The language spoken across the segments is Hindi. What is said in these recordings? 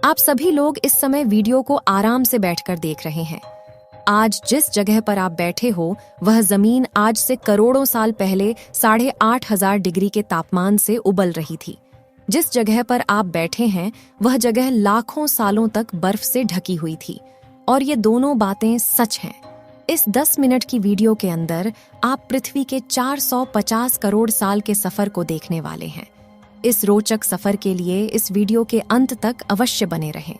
आप सभी लोग इस समय वीडियो को आराम से बैठकर देख रहे हैं। आज जिस जगह पर आप बैठे हो वह जमीन आज से करोड़ों साल पहले 8,500 डिग्री के तापमान से उबल रही थी। जिस जगह पर आप बैठे हैं वह जगह लाखों सालों तक बर्फ से ढकी हुई थी और ये दोनों बातें सच हैं। इस 10 मिनट की वीडियो के अंदर आप पृथ्वी के 450 करोड़ साल के सफर को देखने वाले हैं। इस रोचक सफर के लिए इस वीडियो के अंत तक अवश्य बने रहें।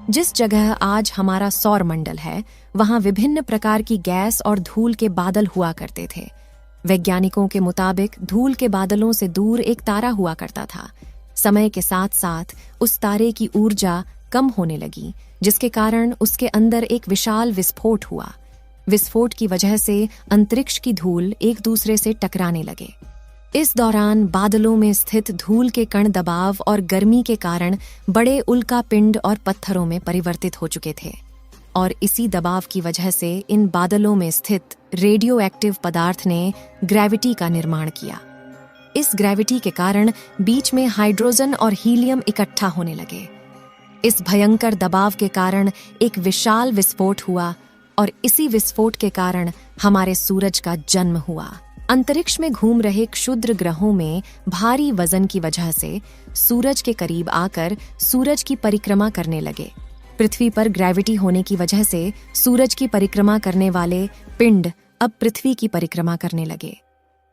जिस जगह आज हमारा सौर मंडल है वहां विभिन्न प्रकार की गैस और धूल के बादल हुआ करते थे। वैज्ञानिकों के मुताबिक धूल के बादलों से दूर एक तारा हुआ करता था। समय के साथ साथ उस तारे की ऊर्जा कम होने लगी, जिसके कारण उसके अंदर एक विशाल विस्फोट हुआ। विस्फोट की वजह से अंतरिक्ष की धूल एक दूसरे से टकराने लगे। इस दौरान बादलों में स्थित धूल के कण दबाव और गर्मी के कारण बड़े उल्कापिंड और पत्थरों में परिवर्तित हो चुके थे और इसी दबाव की वजह से इन बादलों में स्थित रेडियो एक्टिव पदार्थ ने ग्रेविटी का निर्माण किया। इस ग्रेविटी के कारण बीच में हाइड्रोजन और हीलियम इकट्ठा होने लगे। इस भयंकर दबाव के कारण एक विशाल विस्फोट हुआ और इसी विस्फोट के कारण हमारे सूरज का जन्म हुआ। अंतरिक्ष में घूम रहे क्षुद्र ग्रहों में भारी वजन की वजह से सूरज के करीब आकर सूरज की परिक्रमा करने लगे। पृथ्वी पर ग्रेविटी होने की वजह से सूरज की परिक्रमा करने वाले पिंड अब पृथ्वी की परिक्रमा करने लगे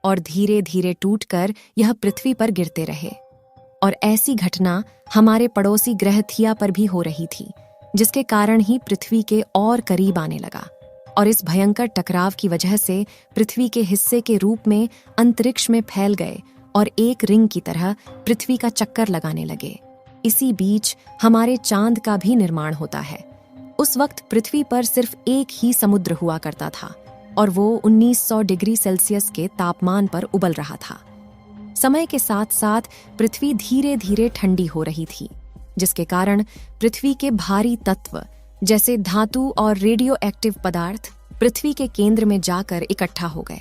और धीरे धीरे टूटकर यह पृथ्वी पर गिरते रहे। और ऐसी घटना हमारे पड़ोसी ग्रह थिया पर भी हो रही थी, जिसके कारण ही पृथ्वी के और करीब आने लगा। और इस भयंकर टकराव की वजह से पृथ्वी के हिस्से के रूप में अंतरिक्ष में फैल गए और एक रिंग की तरह पृथ्वी का चक्कर लगाने लगे। इसी बीच हमारे चांद का भी निर्माण होता है। उस वक्त पृथ्वी पर सिर्फ एक ही समुद्र हुआ करता था और वो 1900 डिग्री सेल्सियस के तापमान पर उबल रहा था। समय के साथ साथ पृथ्वी धीरे धीरे ठंडी हो रही थी, जिसके कारण पृथ्वी के भारी तत्व जैसे धातु और रेडियो एक्टिव पदार्थ पृथ्वी के केंद्र में जाकर इकट्ठा हो गए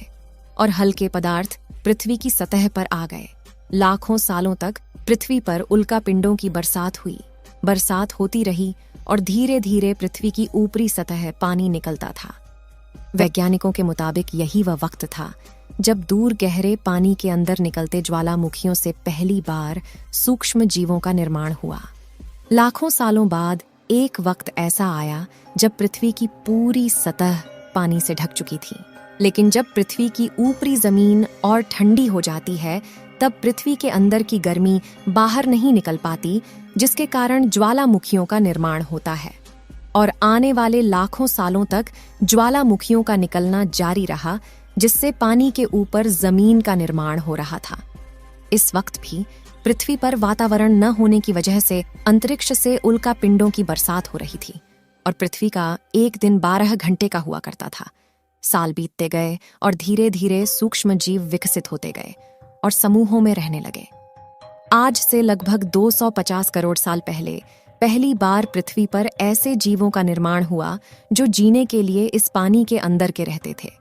और हल्के पदार्थ पृथ्वी की सतह पर आ गए। लाखों सालों तक पृथ्वी पर उल्कापिंडों की बरसात हुई। बरसात होती रही और धीरे धीरे पृथ्वी की ऊपरी सतह पानी निकलता था। वैज्ञानिकों के मुताबिक यही वह वक्त था जब दूर गहरे पानी के अंदर निकलते ज्वालामुखियों से पहली बार सूक्ष्म जीवों का निर्माण हुआ। लाखों सालों बाद एक वक्त ऐसा आया जब पृथ्वी की पूरी सतह पानी से ढक चुकी थी। लेकिन जब पृथ्वी की ऊपरी जमीन और ठंडी हो जाती है तब पृथ्वी के अंदर की गर्मी बाहर नहीं निकल पाती, जिसके कारण ज्वालामुखियों का निर्माण होता है। और आने वाले लाखों सालों तक ज्वालामुखियों का निकलना जारी रहा, जिससे पानी के ऊपर जमीन का निर्माण हो रहा था। इस वक्त भी पृथ्वी पर वातावरण न होने की वजह से अंतरिक्ष से उल्कापिंडों की बरसात हो रही थी और पृथ्वी का एक दिन 12 घंटे का हुआ करता था। साल बीतते गए और धीरे धीरे सूक्ष्म जीव विकसित होते गए और समूहों में रहने लगे। आज से लगभग 250 करोड़ साल पहले पहली बार पृथ्वी पर ऐसे जीवों का निर्माण हुआ जो जीने के लिए इस पानी के अंदर के रहते थे।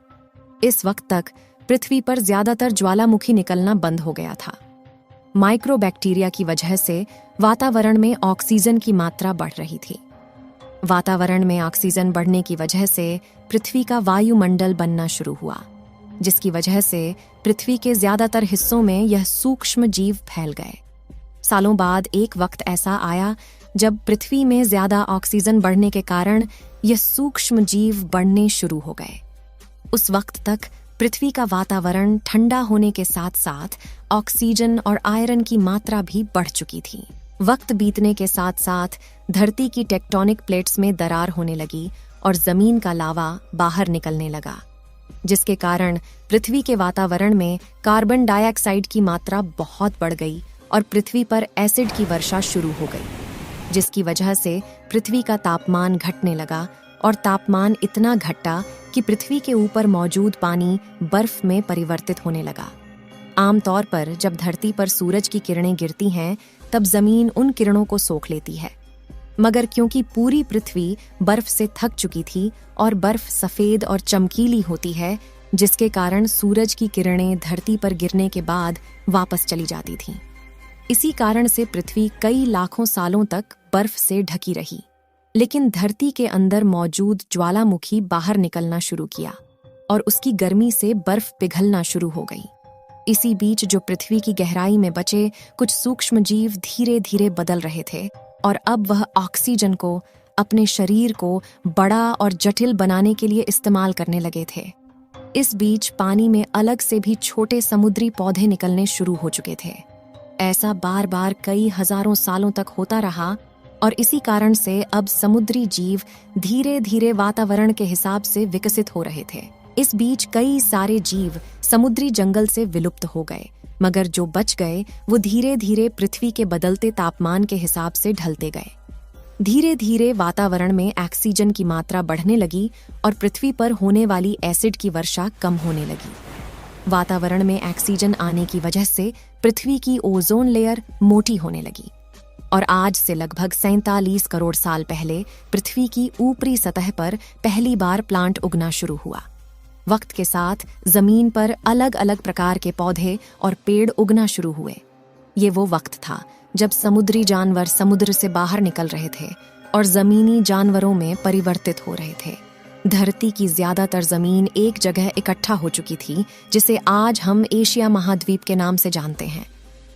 इस वक्त तक पृथ्वी पर ज्यादातर ज्वालामुखी निकलना बंद हो गया था। माइक्रोबैक्टीरिया की वजह से वातावरण में ऑक्सीजन की मात्रा बढ़ रही थी। वातावरण में ऑक्सीजन बढ़ने की वजह से पृथ्वी का वायुमंडल बनना शुरू हुआ, जिसकी वजह से पृथ्वी के ज्यादातर हिस्सों में यह सूक्ष्म जीव फैल गए। सालों बाद एक वक्त ऐसा आया जब पृथ्वी में ज्यादा ऑक्सीजन बढ़ने के कारण यह सूक्ष्म जीव बढ़ने शुरू हो गए। उस वक्त तक पृथ्वी का वातावरण ठंडा होने के साथ साथ ऑक्सीजन और आयरन की मात्रा भी बढ़ चुकी थी। वक्त बीतने के साथ साथ धरती की टेक्टोनिक प्लेट्स में दरार होने लगी और जमीन का लावा बाहर निकलने लगा, जिसके कारण पृथ्वी के वातावरण में कार्बन डाइऑक्साइड की मात्रा बहुत बढ़ गई और पृथ्वी पर एसिड की वर्षा शुरू हो गई, जिसकी वजह से पृथ्वी का तापमान घटने लगा और तापमान इतना घटा कि पृथ्वी के ऊपर मौजूद पानी बर्फ में परिवर्तित होने लगा। आमतौर पर जब धरती पर सूरज की किरणें गिरती हैं तब जमीन उन किरणों को सोख लेती है, मगर क्योंकि पूरी पृथ्वी बर्फ से थक चुकी थी और बर्फ सफेद और चमकीली होती है, जिसके कारण सूरज की किरणें धरती पर गिरने के बाद वापस चली जाती थीं। इसी कारण से पृथ्वी कई लाखों सालों तक बर्फ से ढकी रही। लेकिन धरती के अंदर मौजूद ज्वालामुखी बाहर निकलना शुरू किया और उसकी गर्मी से बर्फ पिघलना शुरू हो गई। इसी बीच जो पृथ्वी की गहराई में बचे कुछ सूक्ष्म जीव धीरे धीरे बदल रहे थे और अब वह ऑक्सीजन को अपने शरीर को बड़ा और जटिल बनाने के लिए इस्तेमाल करने लगे थे। इस बीच पानी में अलग से भी छोटे समुद्री पौधे निकलने शुरू हो चुके थे। ऐसा बार बार कई हजारों सालों तक होता रहा और इसी कारण से अब समुद्री जीव धीरे धीरे वातावरण के हिसाब से विकसित हो रहे थे। इस बीच कई सारे जीव समुद्री जंगल से विलुप्त हो गए, मगर जो बच गए वो धीरे धीरे पृथ्वी के बदलते तापमान के हिसाब से ढलते गए। धीरे धीरे वातावरण में ऑक्सीजन की मात्रा बढ़ने लगी और पृथ्वी पर होने वाली एसिड की वर्षा कम होने लगी। वातावरण में ऑक्सीजन आने की वजह से पृथ्वी की ओजोन लेयर मोटी होने लगी और आज से लगभग 47 करोड़ साल पहले पृथ्वी की ऊपरी सतह पर पहली बार प्लांट उगना शुरू हुआ। वक्त के साथ जमीन पर अलग अलग प्रकार के पौधे और पेड़ उगना शुरू हुए। ये वो वक्त था जब समुद्री जानवर समुद्र से बाहर निकल रहे थे और जमीनी जानवरों में परिवर्तित हो रहे थे। धरती की ज्यादातर जमीन एक जगह इकट्ठा हो चुकी थी, जिसे आज हम एशिया महाद्वीप के नाम से जानते हैं।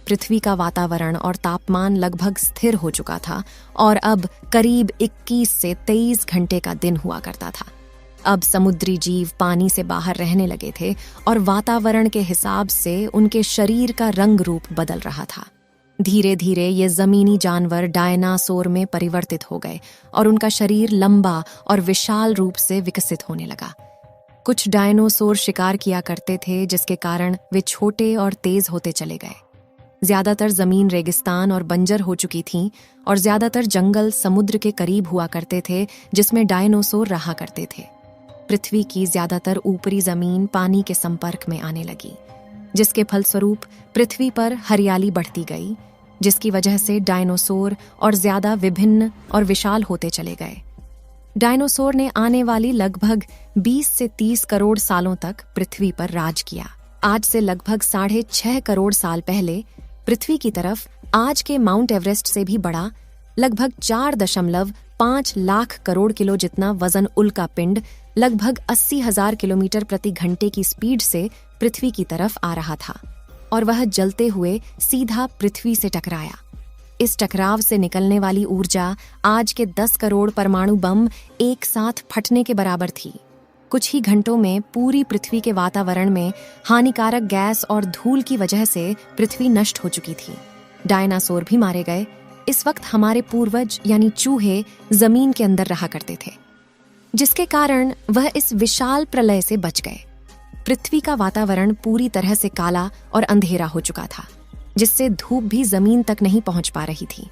पृथ्वी का वातावरण और तापमान लगभग स्थिर हो चुका था और अब करीब 21 से 23 घंटे का दिन हुआ करता था। अब समुद्री जीव पानी से बाहर रहने लगे थे और वातावरण के हिसाब से उनके शरीर का रंग रूप बदल रहा था। धीरे धीरे ये जमीनी जानवर डायनासोर में परिवर्तित हो गए और उनका शरीर लंबा और विशाल रूप से विकसित होने लगा। कुछ डायनासोर शिकार किया करते थे, जिसके कारण वे छोटे और तेज होते चले गए। ज्यादातर जमीन रेगिस्तान और बंजर हो चुकी थी और ज्यादातर जंगल समुद्र के करीब हुआ करते थे, जिसमें डायनासोर रहा करते थे। पृथ्वी की ज्यादातर ऊपरी जमीन पानी के संपर्क में आने लगी, जिसके फलस्वरूप पृथ्वी पर हरियाली बढ़ती गई, जिसकी वजह से डायनासोर और ज्यादा विभिन्न और विशाल होते चले गए। डायनासोर ने आने वाली लगभग 20 से 30 करोड़ सालों तक पृथ्वी पर राज किया। आज से लगभग 6.5 करोड़ साल पहले पृथ्वी की तरफ आज के माउंट एवरेस्ट से भी बड़ा लगभग 4.5 लाख करोड़ किलो जितना वजन उल्का पिंड लगभग 80,000 किलोमीटर प्रति घंटे की स्पीड से पृथ्वी की तरफ आ रहा था और वह जलते हुए सीधा पृथ्वी से टकराया। इस टकराव से निकलने वाली ऊर्जा आज के 10 करोड़ परमाणु बम एक साथ फटने के बराबर थी। कुछ ही घंटों में पूरी पृथ्वी के वातावरण में हानिकारक गैस और धूल की वजह से पृथ्वी नष्ट हो चुकी थी। डायनासोर भी मारे गए। इस वक्त हमारे पूर्वज यानी चूहे जमीन के अंदर रहा करते थे, जिसके कारण वह इस विशाल प्रलय से बच गए। पृथ्वी का वातावरण पूरी तरह से काला और अंधेरा हो चुका था, जिससे धूप भी जमीन तक नहीं पहुंच पा रही थी।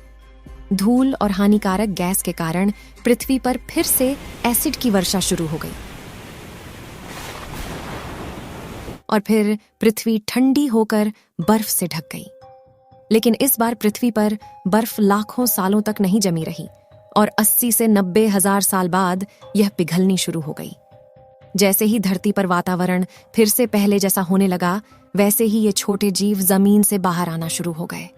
धूल और हानिकारक गैस के कारण पृथ्वी पर फिर से एसिड की वर्षा शुरू हो गई और फिर पृथ्वी ठंडी होकर बर्फ से ढक गई। लेकिन इस बार पृथ्वी पर बर्फ लाखों सालों तक नहीं जमी रही और 80 से 90 हजार साल बाद यह पिघलनी शुरू हो गई। जैसे ही धरती पर वातावरण फिर से पहले जैसा होने लगा, वैसे ही ये छोटे जीव जमीन से बाहर आना शुरू हो गए।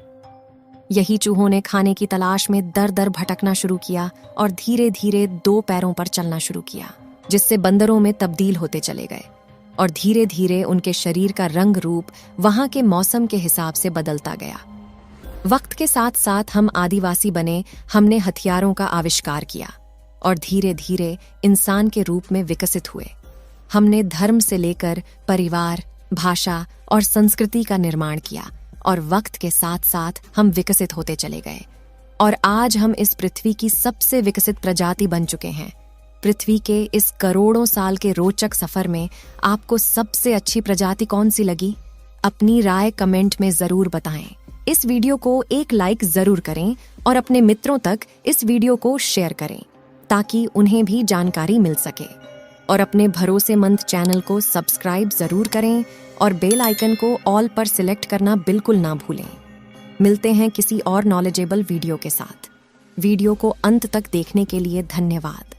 यही चूहों ने खाने की तलाश में दर दर भटकना शुरू किया और धीरे धीरे 2 पैरों पर चलना शुरू किया, जिससे बंदरों में तब्दील होते चले गए और धीरे धीरे उनके शरीर का रंग रूप वहां के मौसम के हिसाब से बदलता गया। वक्त के साथ साथ हम आदिवासी बने, हमने हथियारों का आविष्कार किया और धीरे धीरे इंसान के रूप में विकसित हुए। हमने धर्म से लेकर परिवार, भाषा और संस्कृति का निर्माण किया और वक्त के साथ साथ हम विकसित होते चले गए और आज हम इस पृथ्वी की सबसे विकसित प्रजाति बन चुके हैं। पृथ्वी के इस करोड़ों साल के रोचक सफर में आपको सबसे अच्छी प्रजाति कौन सी लगी? अपनी राय कमेंट में जरूर बताएं। इस वीडियो को एक लाइक जरूर करें और अपने मित्रों तक इस वीडियो को शेयर करें ताकि उन्हें भी जानकारी मिल सके। और अपने भरोसेमंद चैनल को सब्सक्राइब जरूर करें और बेल आइकन को ऑल पर सिलेक्ट करना बिल्कुल ना भूलें। मिलते हैं किसी और नॉलेजेबल वीडियो के साथ। वीडियो को अंत तक देखने के लिए धन्यवाद।